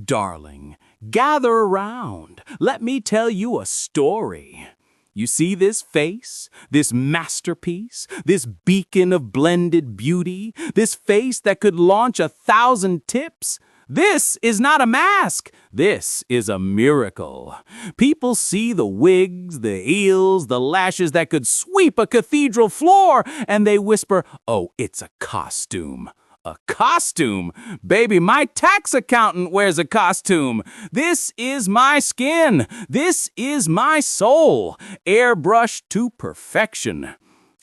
Darling, gather around. Let me tell you a story. You see this face, this masterpiece, this beacon of blended beauty, this face that could launch 1,000 tips? This is not a mask. This is a miracle. People see the wigs, the heels, the lashes that could sweep a cathedral floor, and they whisper, "Oh, it's a costume." A costume? Baby, my tax accountant wears a costume. This is my skin. This is my soul, airbrushed to perfection.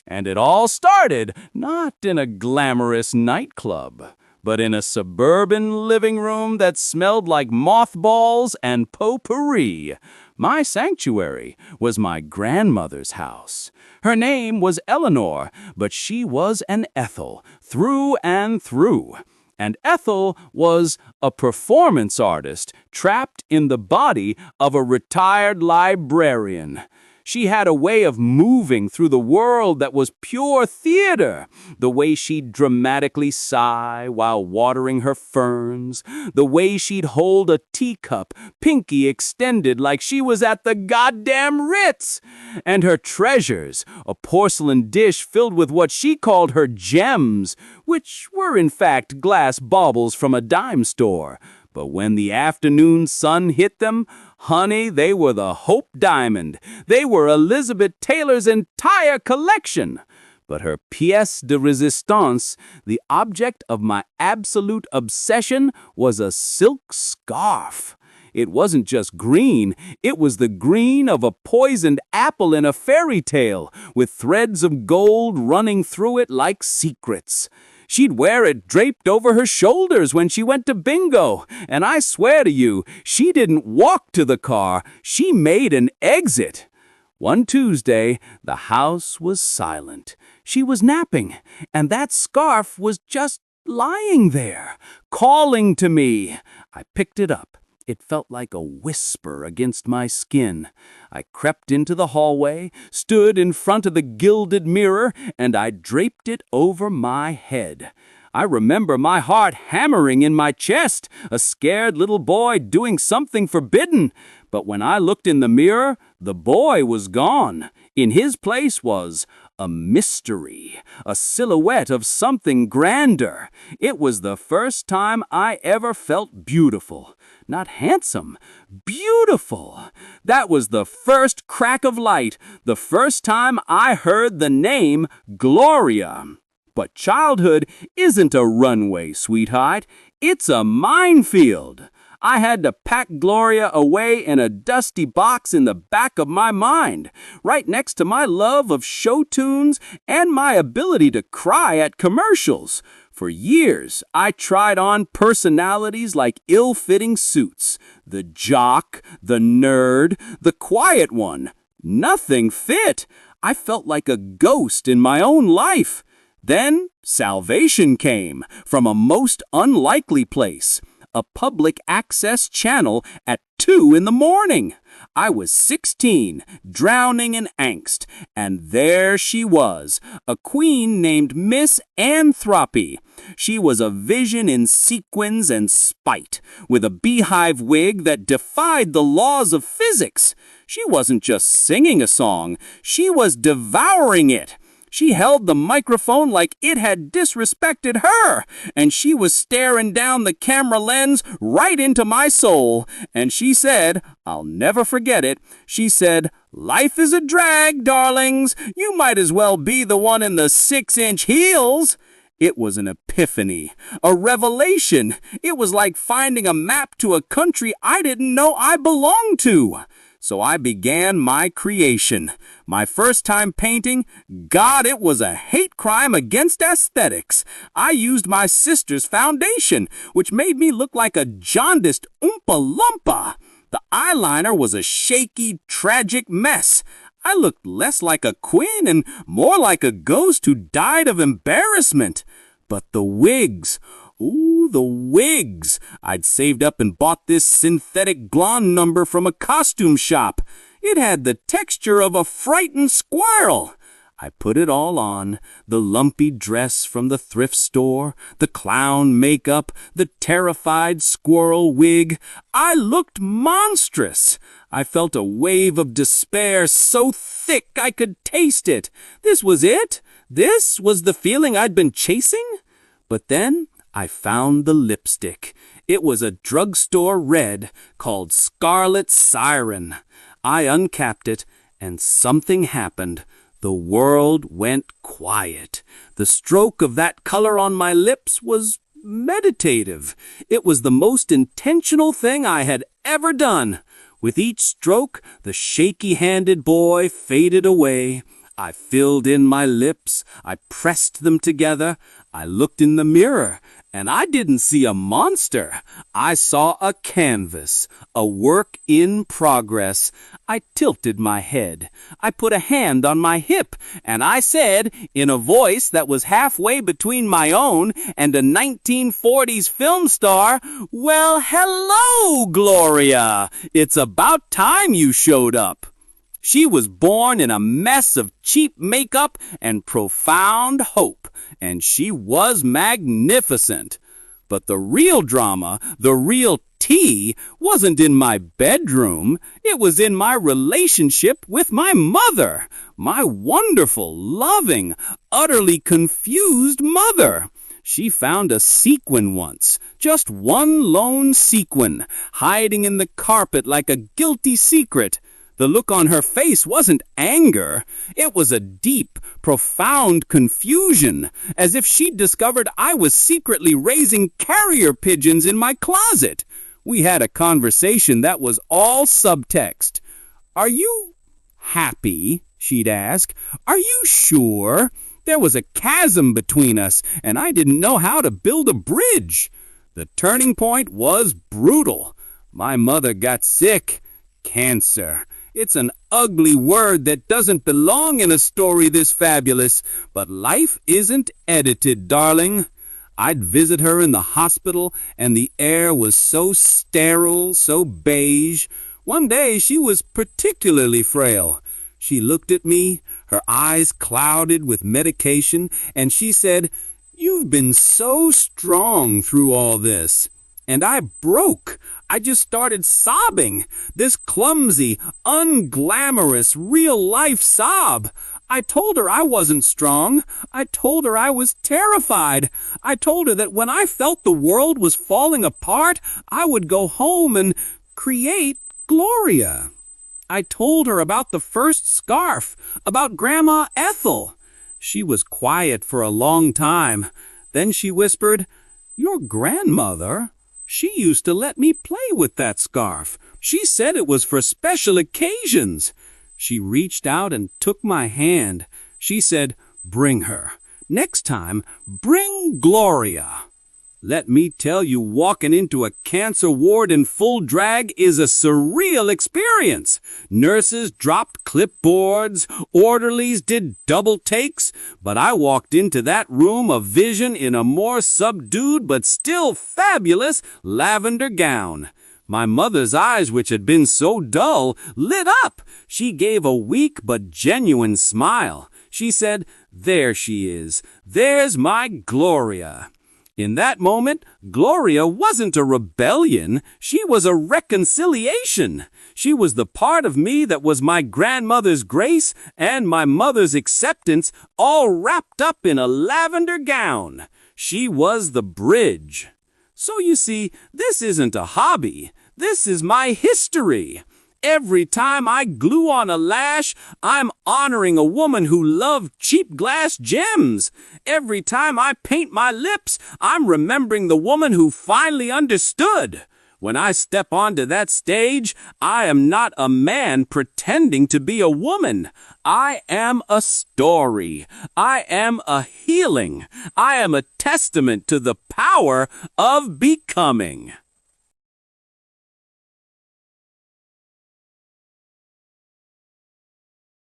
And it all started not in a glamorous nightclub, but in a suburban living room that smelled like mothballs and potpourri. My sanctuary was my grandmother's house. Her name was Eleanor, but she was an Ethel, through and through. And Ethel was a performance artist trapped in the body of a retired librarian. She had a way of moving through the world that was pure theater. The way she'd dramatically sigh while watering her ferns. The way she'd hold a teacup, pinky extended like she was at the goddamn Ritz. And her treasures, a porcelain dish filled with what she called her gems, which were in fact glass baubles from a dime store. But when the afternoon sun hit them, honey, they were the Hope Diamond. They were Elizabeth Taylor's entire collection. But her pièce de résistance, the object of my absolute obsession, was a silk scarf. It wasn't just green, it was the green of a poisoned apple in a fairy tale, with threads of gold running through it like secrets. She'd wear it draped over her shoulders when she went to bingo, and I swear to you, she didn't walk to the car, she made an exit. One Tuesday, the house was silent. She was napping, and that scarf was just lying there, calling to me. I picked it up. It felt like a whisper against my skin. I crept into the hallway, stood in front of the gilded mirror, and I draped it over my head. I remember my heart hammering in my chest, a scared little boy doing something forbidden. But when I looked in the mirror, the boy was gone. In his place was a mystery, a silhouette of something grander. It was the first time I ever felt beautiful. Not handsome, beautiful. That was the first crack of light, the first time I heard the name Gloria. But childhood isn't a runway, sweetheart. It's a minefield. I had to pack Gloria away in a dusty box in the back of my mind, right next to my love of show tunes and my ability to cry at commercials. For years, I tried on personalities like ill-fitting suits. The jock, the nerd, the quiet one. Nothing fit. I felt like a ghost in my own life. Then salvation came from a most unlikely place. A public access channel at 2 in the morning. I was 16, drowning in angst, and there she was, a queen named Miss Anthropy. She was a vision in sequins and spite, with a beehive wig that defied the laws of physics. She wasn't just singing a song, she was devouring it. She held the microphone like it had disrespected her, and she was staring down the camera lens right into my soul. And she said, I'll never forget it, she said, "Life is a drag, darlings. You might as well be the one in the 6-inch heels." It was an epiphany, a revelation. It was like finding a map to a country I didn't know I belonged to. So I began my creation. My first time painting, God, it was a hate crime against aesthetics. I used my sister's foundation, which made me look like a jaundiced Oompa Loompa. The eyeliner was a shaky, tragic mess. I looked less like a queen and more like a ghost who died of embarrassment. But the wigs... Ooh, the wigs! I'd saved up and bought this synthetic blonde number from a costume shop. It had the texture of a frightened squirrel. I put it all on, the lumpy dress from the thrift store, the clown makeup, the terrified squirrel wig. I looked monstrous. I felt a wave of despair so thick I could taste it. This was it? This was the feeling I'd been chasing? But then I found the lipstick. It was a drugstore red called Scarlett Siren. I uncapped it, and something happened. The world went quiet. The stroke of that color on my lips was meditative. It was the most intentional thing I had ever done. With each stroke, the shaky-handed boy faded away. I filled in my lips. I pressed them together. I looked in the mirror, and I didn't see a monster. I saw a canvas, a work in progress. I tilted my head. I put a hand on my hip, and I said, in a voice that was halfway between my own and a 1940s film star, "Well, hello, Gloria. It's about time you showed up." She was born in a mess of cheap makeup and profound hope, and she was magnificent. But the real drama, the real tea, wasn't in my bedroom. It was in my relationship with my mother, my wonderful, loving, utterly confused mother. She found a sequin once, just one lone sequin, hiding in the carpet like a guilty secret. The look on her face wasn't anger. It was a deep, profound confusion, as if she'd discovered I was secretly raising carrier pigeons in my closet. We had a conversation that was all subtext. "Are you happy?" she'd ask. "Are you sure?" There was a chasm between us, and I didn't know how to build a bridge. The turning point was brutal. My mother got sick. Cancer. It's an ugly word that doesn't belong in a story this fabulous, but life isn't edited, darling. I'd visit her in the hospital, and the air was so sterile, so beige. One day she was particularly frail. She looked at me, her eyes clouded with medication, and she said, "You've been so strong through all this." And I broke. I just started sobbing, this clumsy, unglamorous, real-life sob. I told her I wasn't strong. I told her I was terrified. I told her that when I felt the world was falling apart, I would go home and create Gloria. I told her about the first scarf, about Grandma Ethel. She was quiet for a long time. Then she whispered, "Your grandmother? She used to let me play with that scarf. She said it was for special occasions." She reached out and took my hand. She said, "Bring her. Next time, bring Gloria." Let me tell you, walking into a cancer ward in full drag is a surreal experience. Nurses dropped clipboards, orderlies did double takes, but I walked into that room of vision in a more subdued but still fabulous lavender gown. My mother's eyes, which had been so dull, lit up. She gave a weak but genuine smile. She said, "There she is. There's my Gloria." In that moment, Gloria wasn't a rebellion. She was a reconciliation. She was the part of me that was my grandmother's grace and my mother's acceptance, all wrapped up in a lavender gown. She was the bridge. So you see, this isn't a hobby. This is my history. Every time I glue on a lash, I'm honoring a woman who loved cheap glass gems. Every time I paint my lips, I'm remembering the woman who finally understood. When I step onto that stage, I am not a man pretending to be a woman. I am a story. I am a healing. I am a testament to the power of becoming.